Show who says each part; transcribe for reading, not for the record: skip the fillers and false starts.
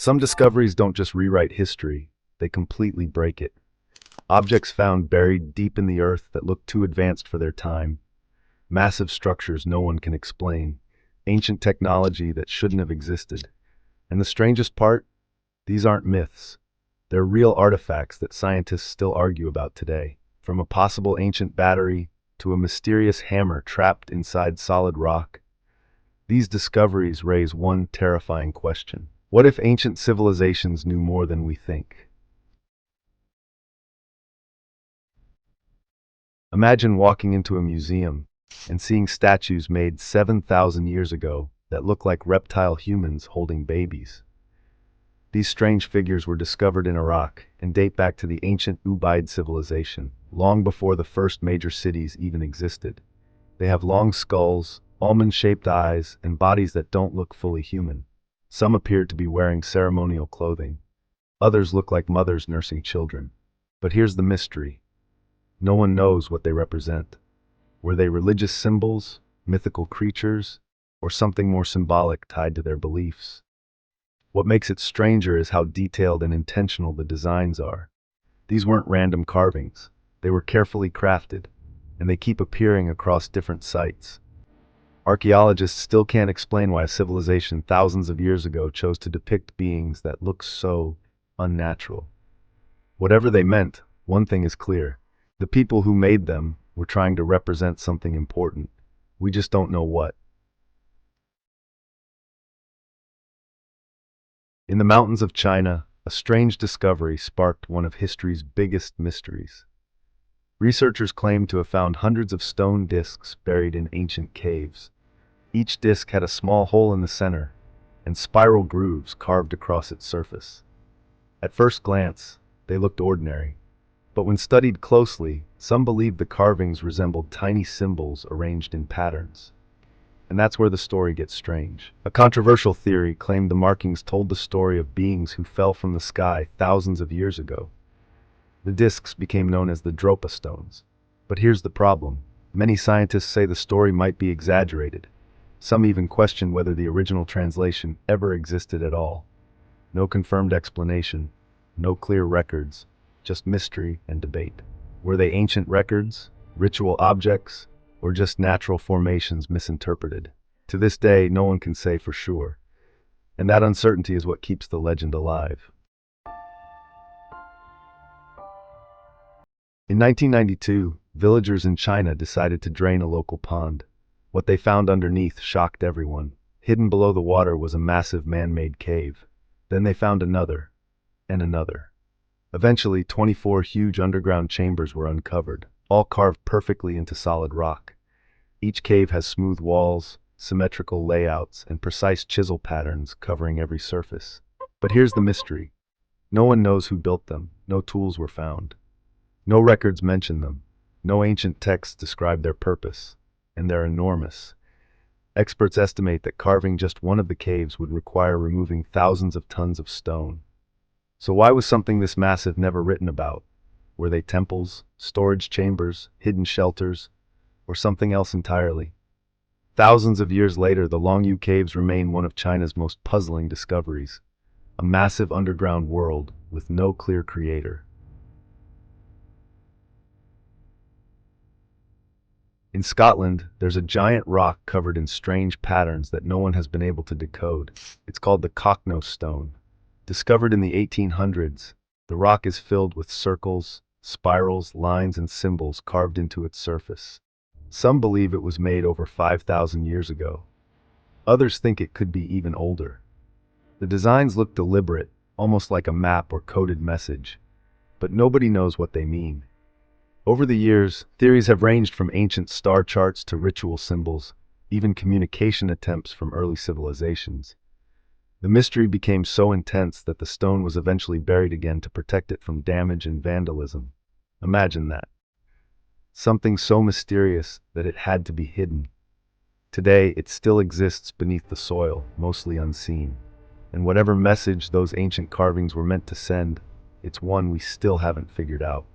Speaker 1: Some discoveries don't just rewrite history, they completely break it. Objects found buried deep in the earth that look too advanced for their time. Massive structures no one can explain. Ancient technology that shouldn't have existed. And the strangest part? These aren't myths. They're real artifacts that scientists still argue about today. From a possible ancient battery to a mysterious hammer trapped inside solid rock, these discoveries raise one terrifying question. What if ancient civilizations knew more than we think? Imagine walking into a museum and seeing statues made 7,000 years ago that look like reptile humans holding babies. These strange figures were discovered in Iraq and date back to the ancient Ubaid civilization, long before the first major cities even existed. They have long skulls, almond-shaped eyes, and bodies that don't look fully human. Some appear to be wearing ceremonial clothing. Others look like mothers nursing children. But here's the mystery. No one knows what they represent. Were they religious symbols, mythical creatures, or something more symbolic tied to their beliefs? What makes it stranger is how detailed and intentional the designs are. These weren't random carvings. They were carefully crafted, and they keep appearing across different sites. Archaeologists still can't explain why a civilization thousands of years ago chose to depict beings that look so unnatural. Whatever they meant, one thing is clear. The people who made them were trying to represent something important. We just don't know what. In the mountains of China, a strange discovery sparked one of history's biggest mysteries. Researchers claim to have found hundreds of stone discs buried in ancient caves. Each disc had a small hole in the center, and spiral grooves carved across its surface. At first glance, they looked ordinary. But when studied closely, some believed the carvings resembled tiny symbols arranged in patterns. And that's where the story gets strange. A controversial theory claimed the markings told the story of beings who fell from the sky thousands of years ago. The discs became known as the Dropa stones. But here's the problem. Many scientists say the story might be exaggerated. Some even question whether the original translation ever existed at all. No confirmed explanation, no clear records, just mystery and debate. Were they ancient records, ritual objects, or just natural formations misinterpreted? To this day, no one can say for sure. And that uncertainty is what keeps the legend alive. In 1992, villagers in China decided to drain a local pond. What they found underneath shocked everyone. Hidden below the water was a massive man-made cave. Then they found another, and another. Eventually, 24 huge underground chambers were uncovered, all carved perfectly into solid rock. Each cave has smooth walls, symmetrical layouts, and precise chisel patterns covering every surface. But here's the mystery. No one knows who built them. No tools were found. No records mention them. No ancient texts describe their purpose. And they're enormous. Experts estimate that carving just one of the caves would require removing thousands of tons of stone. So why was something this massive never written about? Were they temples, storage chambers, hidden shelters, or something else entirely? Thousands of years later, the Longyou caves remain one of China's most puzzling discoveries. A massive underground world with no clear creator. In Scotland, there's a giant rock covered in strange patterns that no one has been able to decode. It's called the Cochno Stone. Discovered in the 1800s, the rock is filled with circles, spirals, lines, and symbols carved into its surface. Some believe it was made over 5,000 years ago. Others think it could be even older. The designs look deliberate, almost like a map or coded message, but nobody knows what they mean. Over the years, theories have ranged from ancient star charts to ritual symbols, even communication attempts from early civilizations. The mystery became so intense that the stone was eventually buried again to protect it from damage and vandalism. Imagine that. Something so mysterious that it had to be hidden. Today, it still exists beneath the soil, mostly unseen. And whatever message those ancient carvings were meant to send, it's one we still haven't figured out.